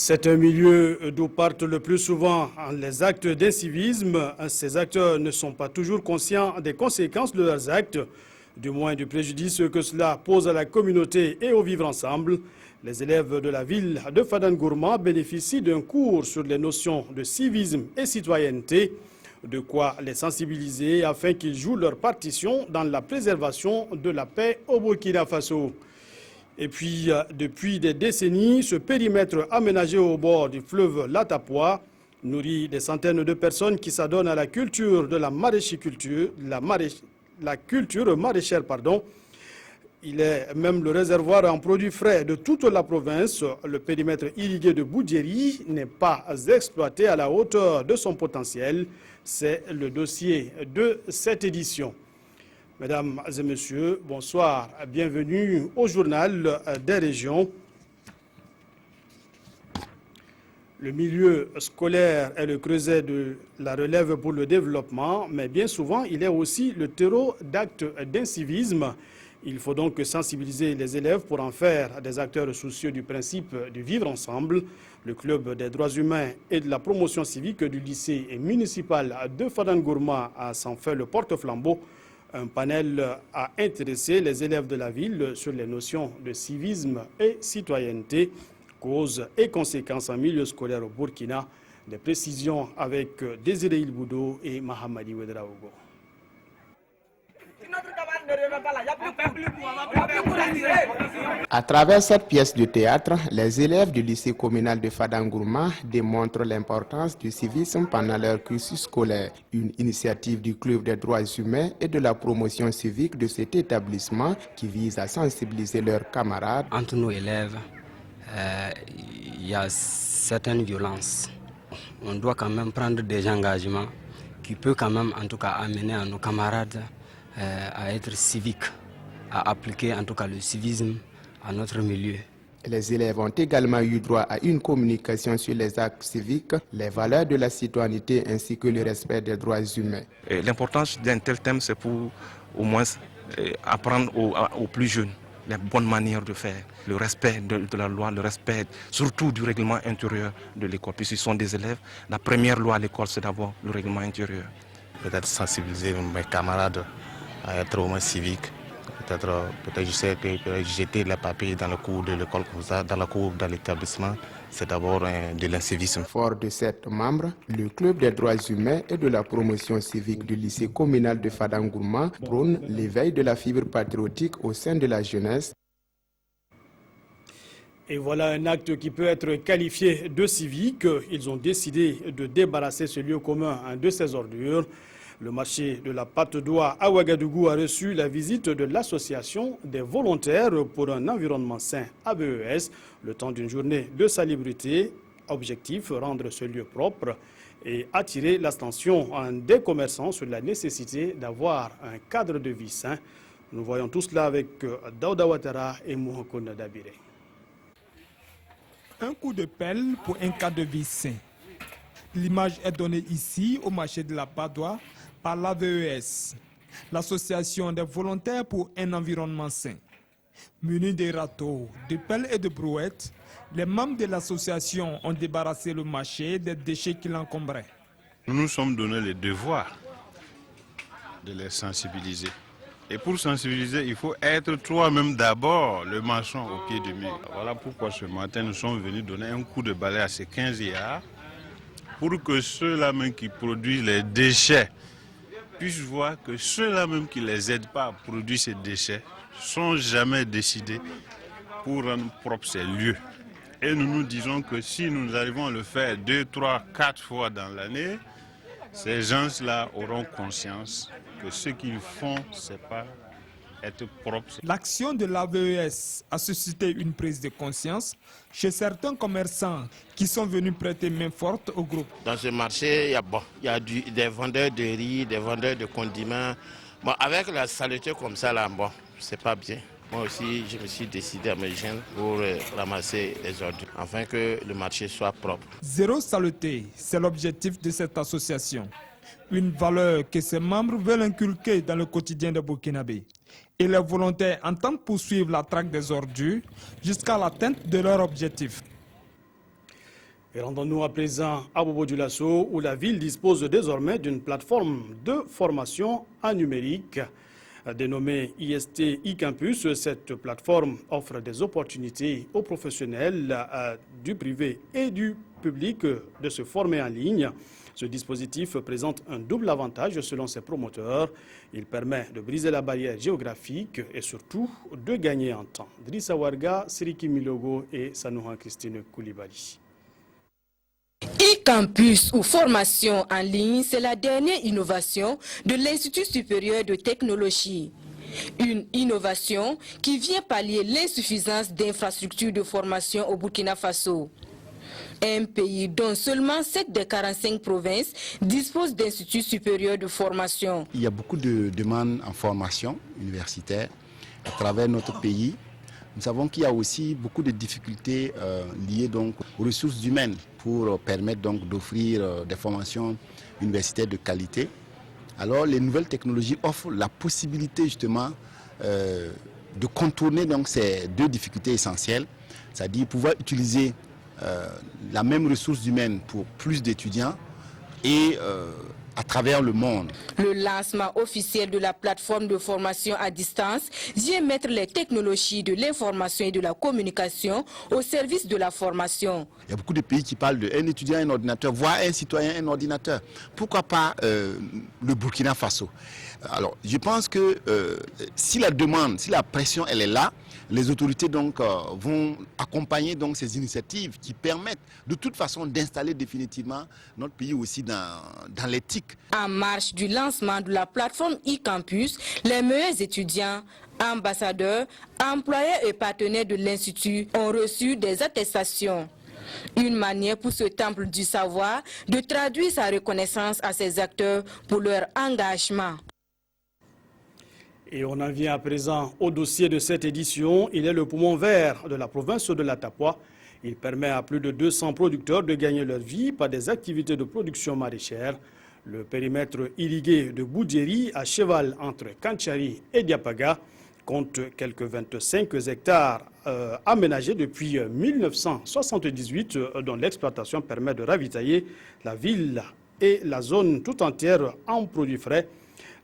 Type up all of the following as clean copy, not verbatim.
C'est un milieu d'où partent le plus souvent les actes d'incivisme. Ces acteurs ne sont pas toujours conscients des conséquences de leurs actes, du moins du préjudice que cela pose à la communauté et au vivre ensemble. Les élèves de la ville de Fadangourma bénéficient d'un cours sur les notions de civisme et citoyenneté, de quoi les sensibiliser afin qu'ils jouent leur partition dans la préservation de la paix au Burkina Faso. Et puis, depuis des décennies, ce périmètre aménagé au bord du fleuve Latapois nourrit des centaines de personnes qui s'adonnent à la culture de la maraîchiculture, la culture maraîchère, pardon. Il est même le réservoir en produits frais de toute la province. Le périmètre irrigué de Boudjeri n'est pas exploité à la hauteur de son potentiel. C'est le dossier de cette édition. Mesdames et messieurs, bonsoir. Bienvenue au journal des régions. Le milieu scolaire est le creuset de la relève pour le développement, mais bien souvent, il est aussi le terreau d'actes d'incivisme. Il faut donc sensibiliser les élèves pour en faire des acteurs soucieux du principe du vivre ensemble. Le club des droits humains et de la promotion civique du lycée municipal de Fadangourma a s'en fait le porte-flambeau. Un panel a intéressé les élèves de la ville sur les notions de civisme et citoyenneté, causes et conséquences en milieu scolaire au Burkina. Des précisions avec Désiré Ilboudo et Mahamadi Ouedraogo. À travers cette pièce de théâtre, les élèves du lycée communal de Fadangourma démontrent l'importance du civisme pendant leur cursus scolaire. Une initiative du Club des droits humains et de la promotion civique de cet établissement qui vise à sensibiliser leurs camarades. Entre nos élèves, il y a certaines violences. On doit quand même prendre des engagements qui peuvent quand même en tout cas amener à nos camarades à être civiques, à appliquer en tout cas le civisme à notre milieu. Les élèves ont également eu droit à une communication sur les actes civiques, les valeurs de la citoyenneté ainsi que le respect des droits humains. L'importance d'un tel thème, c'est pour au moins apprendre aux plus jeunes les bonnes manières de faire, le respect de la loi, le respect surtout du règlement intérieur de l'école. Puisqu'ils sont des élèves, la première loi à l'école, c'est d'abord le règlement intérieur. Peut-être sensibiliser mes camarades à être au moins civiques. Peut-être je sais que jeter les papiers dans le cours de l'école comme ça, dans la cour de l'établissement, c'est d'abord de l'incivisme. Fort de 7 membres, le Club des droits humains et de la promotion civique du lycée communal de Fadangourma prône l'éveil de la fibre patriotique au sein de la jeunesse. Et voilà un acte qui peut être qualifié de civique. Ils ont décidé de débarrasser ce lieu commun de ses ordures. Le marché de la pâte d'oie à Ouagadougou a reçu la visite de l'association des volontaires pour un environnement sain ABES, le temps d'une journée de salubrité. Objectif, rendre ce lieu propre et attirer l'attention des commerçants sur la nécessité d'avoir un cadre de vie sain. Nous voyons tout cela avec Daouda Ouattara et Mouhakouna Dabire. Un coup de pelle pour un cadre de vie sain. L'image est donnée ici au marché de la pâte d'oie par l'AVES, l'association des volontaires pour un environnement sain. Munis de râteaux, de pelles et de brouettes, les membres de l'association ont débarrassé le marché des déchets qui l'encombraient. Nous nous sommes donné le devoir de les sensibiliser. Et pour sensibiliser, il faut être toi-même d'abord le maçon au pied du mur. Voilà pourquoi ce matin, nous sommes venus donner un coup de balai à ces 15 IA pour que ceux-là même qui produisent les déchets puissent voir que ceux-là même qui ne les aident pas à produire ces déchets ne sont jamais décidés pour rendre propres ces lieux. Et nous nous disons que si nous arrivons à le faire 2, 3, 4 fois dans l'année, ces gens-là auront conscience que ce qu'ils font, ce n'est pas être propre. L'action de l'AVES a suscité une prise de conscience chez certains commerçants qui sont venus prêter main forte au groupe. Dans ce marché, il y a des vendeurs de riz, des vendeurs de condiments. Bon, avec la saleté comme ça, là, bon, c'est pas bien. Moi aussi, je me suis décidé à me joindre pour ramasser les ordures, afin que le marché soit propre. Zéro saleté, c'est l'objectif de cette association. Une valeur que ses membres veulent inculquer dans le quotidien des Burkinabés. Et les volontaires entendent poursuivre la traque des ordures jusqu'à l'atteinte de leur objectif. Et rendons-nous à présent à Bobo-Dioulasso, où la ville dispose désormais d'une plateforme de formation en numérique dénommée IST e-Campus. Cette plateforme offre des opportunités aux professionnels du privé et du public de se former en ligne. Ce dispositif présente un double avantage selon ses promoteurs. Il permet de briser la barrière géographique et surtout de gagner en temps. Drissa Warga, Siriki Milogo et Sanouha Christine Koulibaly. E-Campus ou formation en ligne, c'est la dernière innovation de l'Institut supérieur de technologie. Une innovation qui vient pallier l'insuffisance d'infrastructures de formation au Burkina Faso. Un pays dont seulement 7 des 45 provinces disposent d'instituts supérieurs de formation. Il y a beaucoup de demandes en formation universitaire à travers notre pays. Nous savons qu'il y a aussi beaucoup de difficultés liées donc aux ressources humaines pour permettre donc d'offrir des formations universitaires de qualité. Alors les nouvelles technologies offrent la possibilité justement de contourner donc ces deux difficultés essentielles, c'est-à-dire pouvoir utiliser la même ressource humaine pour plus d'étudiants et à travers le monde. Le lancement officiel de la plateforme de formation à distance vient mettre les technologies de l'information et de la communication au service de la formation. Il y a beaucoup de pays qui parlent d'un étudiant, un ordinateur, voire un citoyen, un ordinateur. Pourquoi pas le Burkina Faso? Alors, je pense que si la demande, si la pression elle est là, les autorités donc vont accompagner donc ces initiatives qui permettent de toute façon d'installer définitivement notre pays aussi dans l'éthique. En marge du lancement de la plateforme e-Campus, les meilleurs étudiants, ambassadeurs, employeurs et partenaires de l'Institut ont reçu des attestations. Une manière pour ce temple du savoir de traduire sa reconnaissance à ses acteurs pour leur engagement. Et on en vient à présent au dossier de cette édition. Il est le poumon vert de la province de l'Atapua. Il permet à plus de 200 producteurs de gagner leur vie par des activités de production maraîchère. Le périmètre irrigué de Boudjeri, à cheval entre Kanchari et Diapaga, compte quelques 25 hectares aménagés depuis 1978, dont l'exploitation permet de ravitailler la ville et la zone tout entière en produits frais.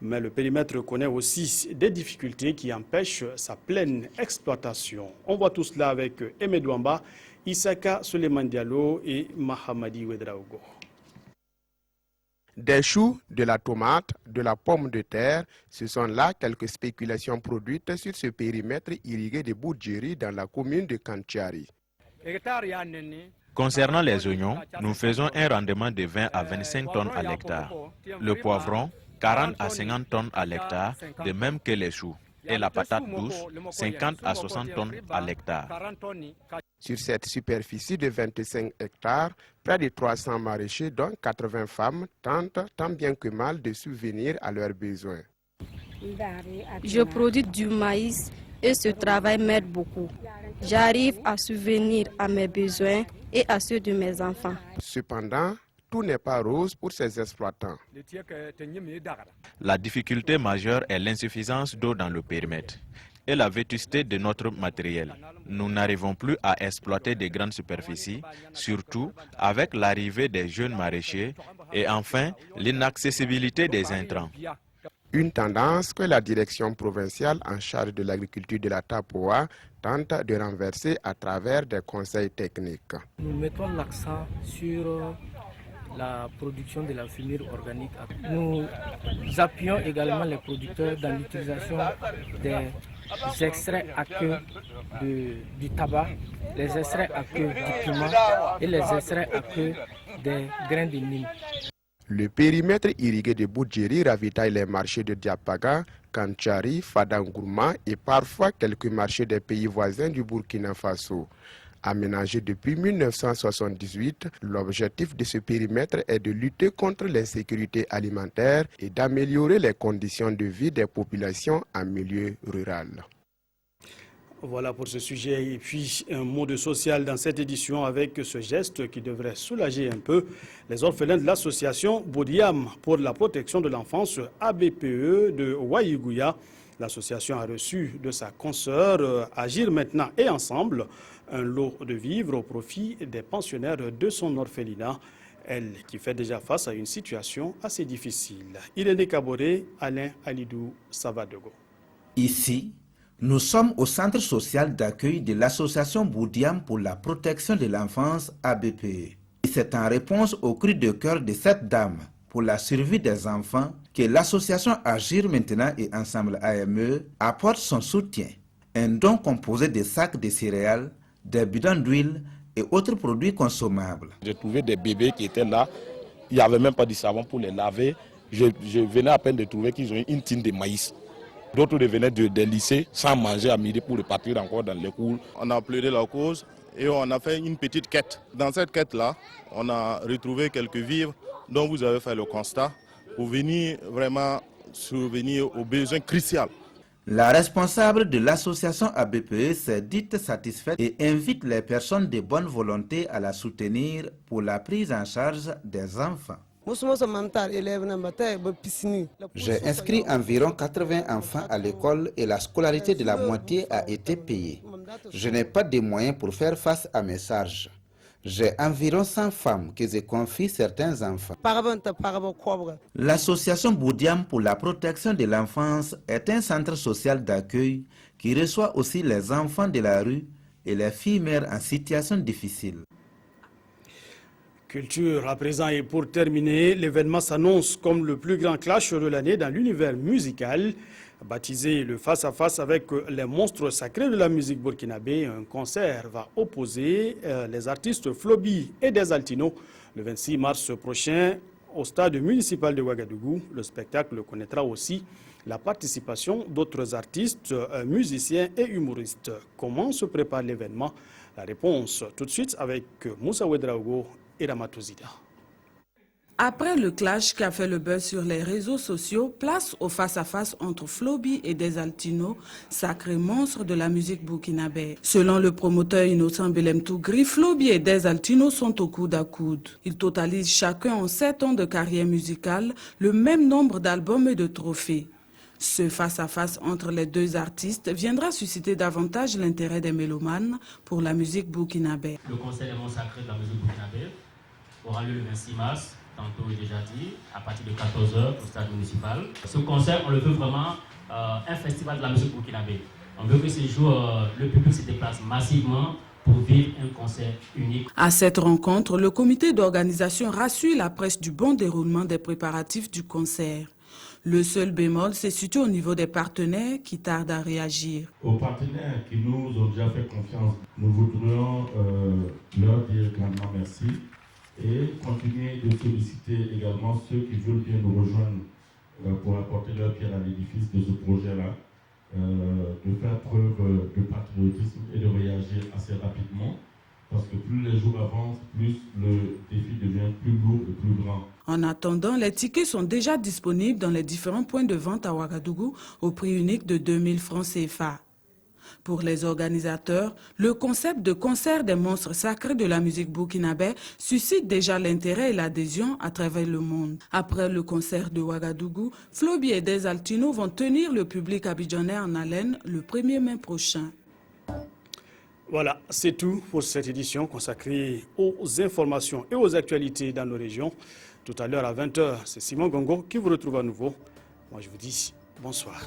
Mais le périmètre connaît aussi des difficultés qui empêchent sa pleine exploitation. On voit tout cela avec Aimé Douamba, Isaka Suleiman Diallo et Mahamadi Ouedraogo. Des choux, de la tomate, de la pomme de terre, ce sont là quelques spéculations produites sur ce périmètre irrigué de Boudjeri dans la commune de Kanchari. Concernant les oignons, nous faisons un rendement de 20 à 25 tonnes à l'hectare. Le poivron, 40 à 50 tonnes à l'hectare, de même que les choux. Et la patate douce, 50 à 60 tonnes à l'hectare. Sur cette superficie de 25 hectares, près de 300 maraîchers, dont 80 femmes, tentent tant bien que mal de subvenir à leurs besoins. Je produis du maïs et ce travail m'aide beaucoup. J'arrive à subvenir à mes besoins et à ceux de mes enfants. Cependant, tout n'est pas rose pour ces exploitants. La difficulté majeure est l'insuffisance d'eau dans le périmètre et la vétusté de notre matériel. Nous n'arrivons plus à exploiter de grandes superficies, surtout avec l'arrivée des jeunes maraîchers et enfin l'inaccessibilité des intrants. Une tendance que la direction provinciale en charge de l'agriculture de la Tapua tente de renverser à travers des conseils techniques. Nous mettons l'accent sur la production de la fumure organique. Nous appuyons également les producteurs dans l'utilisation des extraits à queue du tabac, les extraits à queue du piment et les extraits à queue des grains de mil. Le périmètre irrigué de Boudjeri ravitaille les marchés de Diapaga, Kanchari, Fadangourma et parfois quelques marchés des pays voisins du Burkina Faso. Aménagé depuis 1978, l'objectif de ce périmètre est de lutter contre l'insécurité alimentaire et d'améliorer les conditions de vie des populations en milieu rural. Voilà pour ce sujet. Et puis un mot de social dans cette édition avec ce geste qui devrait soulager un peu les orphelins de l'association Bodiam pour la protection de l'enfance ABPE de Waïgouya. L'association a reçu de sa consoeur Agir maintenant et ensemble un lot de vivres au profit des pensionnaires de son orphelinat, elle qui fait déjà face à une situation assez difficile. Irénée Kaboré, Alain Alidou Savadogo. Ici, nous sommes au centre social d'accueil de l'association Boudiam pour la protection de l'enfance ABPE. C'est en réponse au cri de cœur de cette dame pour la survie des enfants que l'association Agir maintenant et Ensemble AME apporte son soutien. Un don composé de sacs de céréales, des bidons d'huile et autres produits consommables. J'ai trouvé des bébés qui étaient là, il n'y avait même pas de savon pour les laver. Je venais à peine de trouver qu'ils ont une tine de maïs. D'autres revenaient des lycées sans manger à midi pour repartir encore dans les cours. On a pleuré la cause et on a fait une petite quête. Dans cette quête-là, on a retrouvé quelques vivres dont vous avez fait le constat pour venir vraiment survenir aux besoins cruciaux. La responsable de l'association ABPE s'est dite satisfaite et invite les personnes de bonne volonté à la soutenir pour la prise en charge des enfants. J'ai inscrit environ 80 enfants à l'école et la scolarité de la moitié a été payée. Je n'ai pas de moyens pour faire face à mes charges. J'ai environ 100 femmes que je confie certains enfants. L'association Boudiam pour la protection de l'enfance est un centre social d'accueil qui reçoit aussi les enfants de la rue et les filles mères en situation difficile. Culture à présent, et pour terminer, l'événement s'annonce comme le plus grand clash de l'année dans l'univers musical. Baptisé le face-à-face avec les monstres sacrés de la musique burkinabé, un concert va opposer les artistes Flobi et Desaltino le 26 mars prochain au stade municipal de Ouagadougou. Le spectacle connaîtra aussi la participation d'autres artistes, musiciens et humoristes. Comment se prépare l'événement? La réponse tout de suite avec Moussa Ouedraogo et Ramatouzida. Après le clash qui a fait le buzz sur les réseaux sociaux, place au face-à-face entre Flobi et Desaltino, sacrés monstres de la musique burkinabé. Selon le promoteur Innocent Belem Tougri, Flobi et Desaltino sont au coude à coude. Ils totalisent chacun en 7 ans de carrière musicale le même nombre d'albums et de trophées. Ce face-à-face entre les deux artistes viendra susciter davantage l'intérêt des mélomanes pour la musique burkinabé. Le concert des monstres sacrés de la musique burkinabé aura lieu le 26 mars. Tantôt déjà dit, à partir de 14h au stade municipal. Ce concert, on le veut vraiment un festival de la musique burkinabé. On veut que ces jours, le public se déplace massivement pour vivre un concert unique. À cette rencontre, le comité d'organisation rassure la presse du bon déroulement des préparatifs du concert. Le seul bémol se situe au niveau des partenaires qui tardent à réagir. Aux partenaires qui nous ont déjà fait confiance, nous voudrions leur dire grandement merci. Et continuer de solliciter également ceux qui veulent bien nous rejoindre pour apporter leur pierre à l'édifice de ce projet-là, de faire preuve de patriotisme et de réagir assez rapidement, parce que plus les jours avancent, plus le défi devient plus lourd et plus grand. En attendant, les tickets sont déjà disponibles dans les différents points de vente à Ouagadougou au prix unique de 2000 francs CFA. Pour les organisateurs, le concept de concert des monstres sacrés de la musique burkinabé suscite déjà l'intérêt et l'adhésion à travers le monde. Après le concert de Ouagadougou, Flobi et Desaltino vont tenir le public abidjanais en haleine le 1er mai prochain. Voilà, c'est tout pour cette édition consacrée aux informations et aux actualités dans nos régions. Tout à l'heure à 20h, c'est Simon Gongo qui vous retrouve à nouveau. Moi je vous dis bonsoir.